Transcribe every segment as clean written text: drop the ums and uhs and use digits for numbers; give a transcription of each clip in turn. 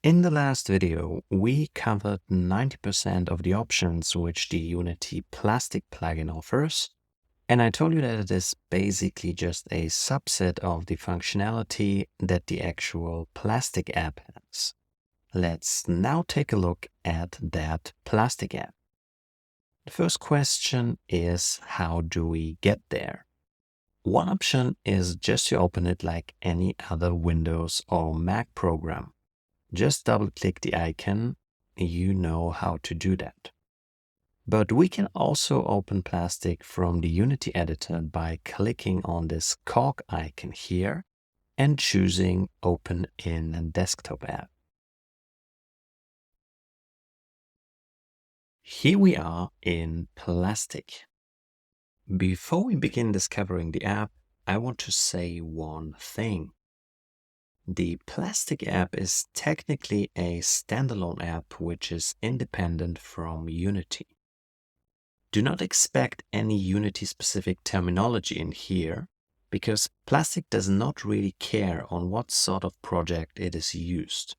In the last video, we covered 90% of the options which the Unity Plastic plugin offers, and I told you that it is basically just a subset of the functionality that the actual Plastic app has. Let's now take a look at that Plastic app. The first question is, how do we get there? One option is just to open it like any other Windows or Mac program. Just double-click the icon, you know how to do that. But we can also open Plastic from the Unity editor by clicking on this cog icon here and choosing Open in a Desktop app. Here we are in Plastic. Before we begin discovering the app, I want to say one thing. The Plastic app is technically a standalone app which is independent from Unity. Do not expect any Unity-specific terminology in here, because Plastic does not really care on what sort of project it is used.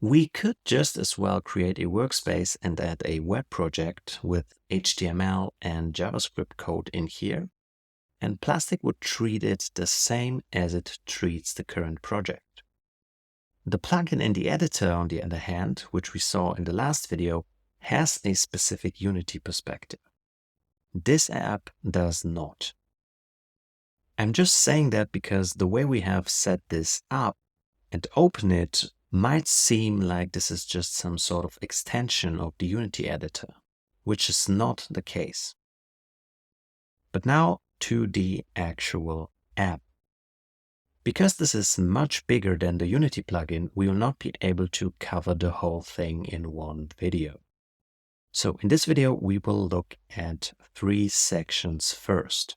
We could just as well create a workspace and add a web project with HTML and JavaScript code in here, and Plastic would treat it the same as it treats the current project. The plugin in the editor, on the other hand, which we saw in the last video, has a specific Unity perspective. This app does not. I'm just saying that because the way we have set this up and open it might seem like this is just some sort of extension of the Unity editor, which is not the case. But now to the actual app. Because this is much bigger than the Unity plugin, we will not be able to cover the whole thing in one video. So in this video, we will look at 3 sections first.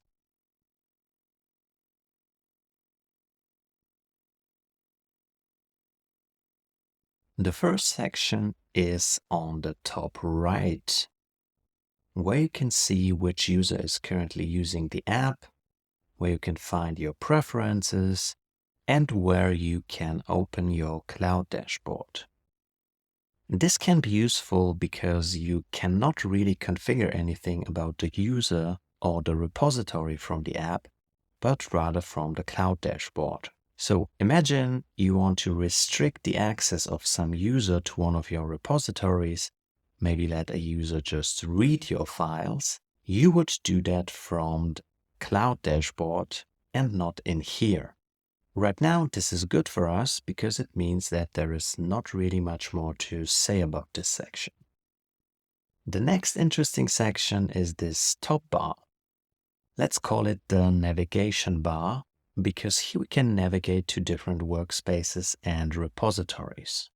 The first section is on the top right, where you can see which user is currently using the app, where you can find your preferences, and where you can open your cloud dashboard. This can be useful because you cannot really configure anything about the user or the repository from the app, but rather from the cloud dashboard. So imagine you want to restrict the access of some user to one of your repositories, maybe let a user just read your files. You would do that from the cloud dashboard and not in here. Right now, this is good for us because it means that there is not really much more to say about this section. The next interesting section is this top bar. Let's call it the navigation bar, because here we can navigate to different workspaces and repositories.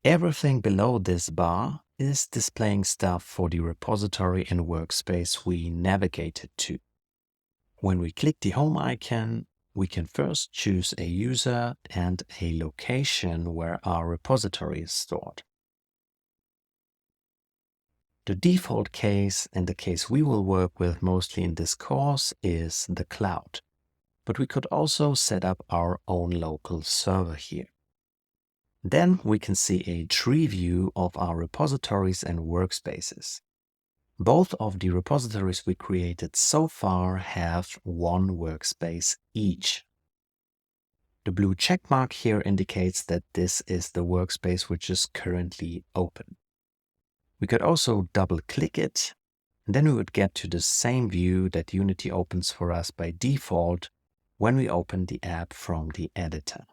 Everything below this bar is displaying stuff for the repository and workspace we navigated to. When we click the home icon, we can first choose a user and a location where our repository is stored. The default case, and the case we will work with mostly in this course, is the cloud. But we could also set up our own local server here. Then we can see a tree view of our repositories and workspaces. Both of the repositories we created so far have one workspace each. The blue check mark here indicates that this is the workspace which is currently open. We could also double-click it, and then we would get to the same view that Unity opens for us by default when we open the app from the editor.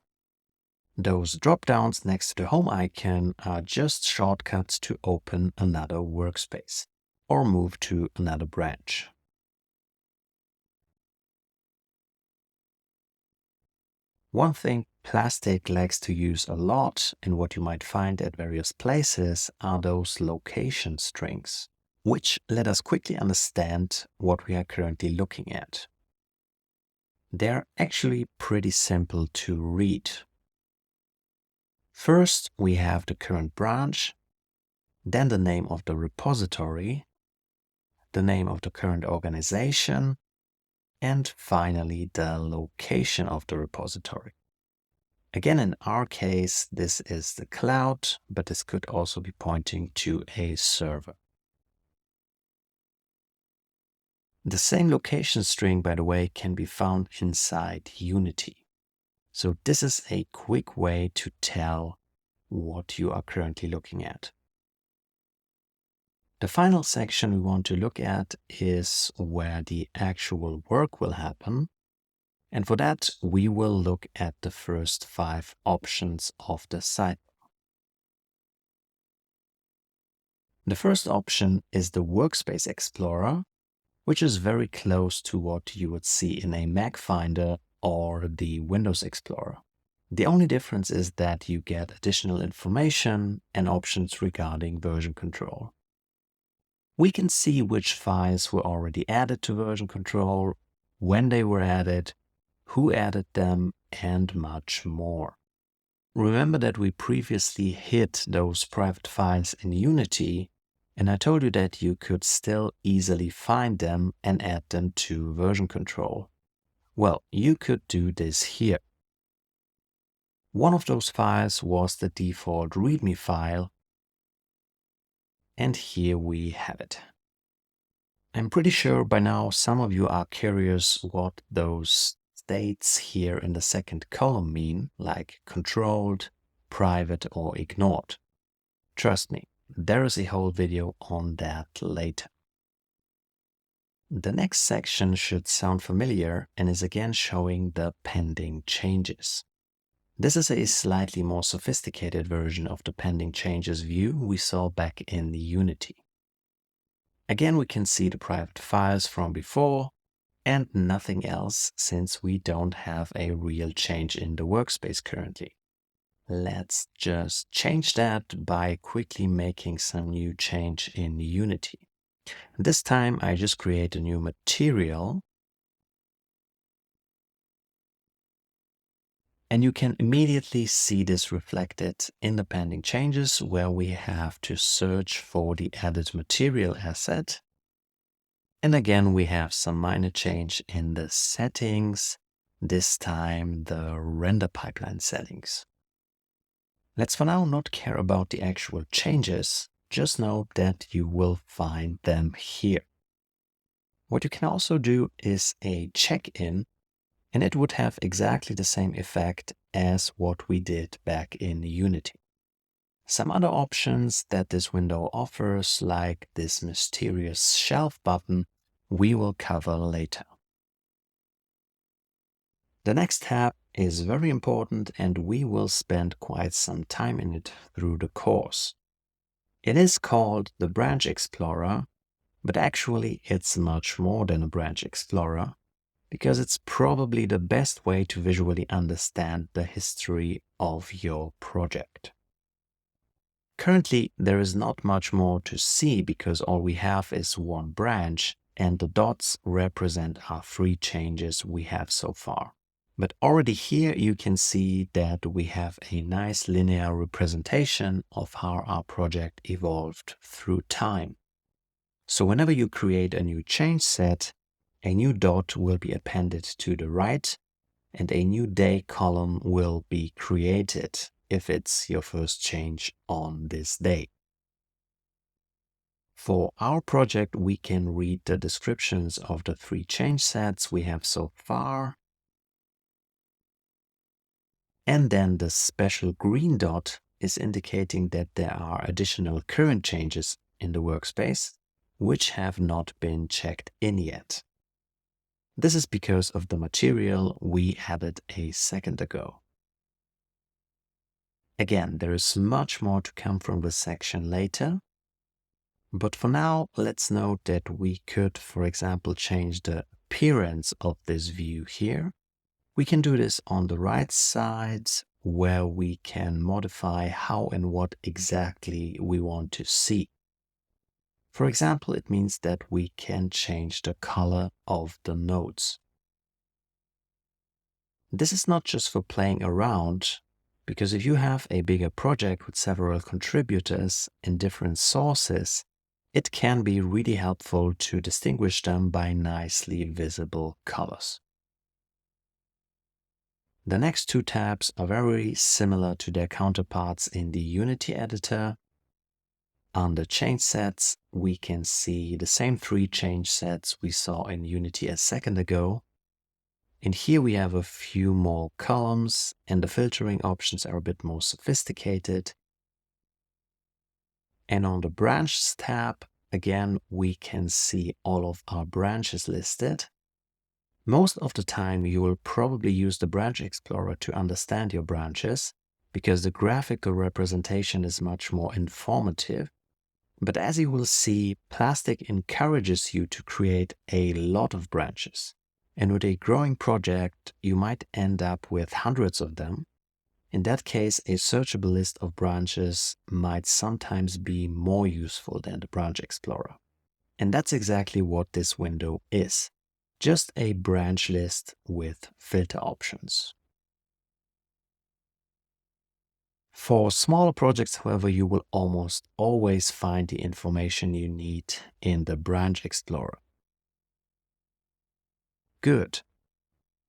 Those drop-downs next to the home icon are just shortcuts to open another workspace or move to another branch. One thing Plastic likes to use a lot, and what you might find at various places, are those location strings, which let us quickly understand what we are currently looking at. They're actually pretty simple to read. First, we have the current branch, then the name of the repository, the name of the current organization, and finally the location of the repository. Again, in our case, this is the cloud, but this could also be pointing to a server. The same location string, by the way, can be found inside Unity. So this is a quick way to tell what you are currently looking at. The final section we want to look at is where the actual work will happen. And for that, we will look at the first 5 options of the site. The first option is the Workspace Explorer, which is very close to what you would see in a Mac Finder or the Windows Explorer. The only difference is that you get additional information and options regarding version control. We can see which files were already added to version control, when they were added, who added them, and much more. Remember that we previously hid those private files in Unity, and I told you that you could still easily find them and add them to version control. Well, you could do this here. One of those files was the default README file, and here we have it. I'm pretty sure by now some of you are curious what those states here in the second column mean, like controlled, private, or ignored. Trust me, there is a whole video on that later. The next section should sound familiar and is again showing the pending changes. This is a slightly more sophisticated version of the pending changes view we saw back in Unity. Again, we can see the private files from before and nothing else since we don't have a real change in the workspace currently. Let's just change that by quickly making some new change in Unity. This time I just create a new material. And you can immediately see this reflected in the pending changes where we have to search for the added material asset. And again, we have some minor change in the settings, this time the render pipeline settings. Let's for now not care about the actual changes, just note that you will find them here. What you can also do is a check-in, and it would have exactly the same effect as what we did back in Unity. Some other options that this window offers, like this mysterious shelf button, we will cover later. The next tab is very important and we will spend quite some time in it through the course. It is called the Branch Explorer, but actually it's much more than a Branch Explorer, because it's probably the best way to visually understand the history of your project. Currently, there is not much more to see because all we have is one branch and the dots represent our 3 changes we have so far. But already here you can see that we have a nice linear representation of how our project evolved through time. So whenever you create a new change set, a new dot will be appended to the right and a new day column will be created if it's your first change on this day. For our project, we can read the descriptions of the 3 change sets we have so far. And then the special green dot is indicating that there are additional current changes in the workspace, which have not been checked in yet. This is because of the material we added a second ago. Again, there is much more to come from this section later. But for now, let's note that we could, for example, change the appearance of this view here. We can do this on the right side where we can modify how and what exactly we want to see. For example, it means that we can change the color of the nodes. This is not just for playing around, because if you have a bigger project with several contributors and different sources, it can be really helpful to distinguish them by nicely visible colors. The next two tabs are very similar to their counterparts in the Unity editor. Under change sets, we can see the same three change sets we saw in Unity a second ago. And here we have a few more columns, and the filtering options are a bit more sophisticated. And on the branches tab, again, we can see all of our branches listed. Most of the time, you will probably use the Branch Explorer to understand your branches, because the graphical representation is much more informative. But as you will see, Plastic encourages you to create a lot of branches. And with a growing project, you might end up with hundreds of them. In that case, a searchable list of branches might sometimes be more useful than the Branch Explorer. And that's exactly what this window is. Just a branch list with filter options. For smaller projects, however, you will almost always find the information you need in the Branch Explorer. Good.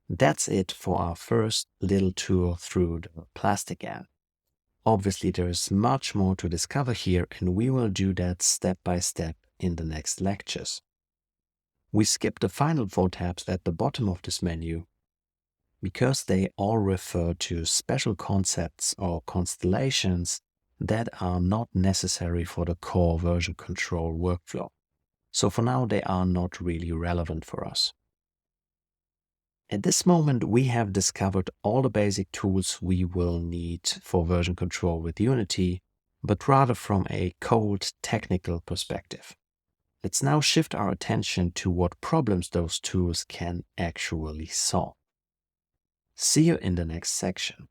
That's it for our first little tour through the Plastic app. Obviously, there is much more to discover here, and we will do that step by step in the next lectures. We skip the final 4 tabs at the bottom of this menu because they all refer to special concepts or constellations that are not necessary for the core version control workflow. So for now, they are not really relevant for us. At this moment, we have discovered all the basic tools we will need for version control with Unity, but rather from a cold technical perspective. Let's now shift our attention to what problems those tools can actually solve. See you in the next section.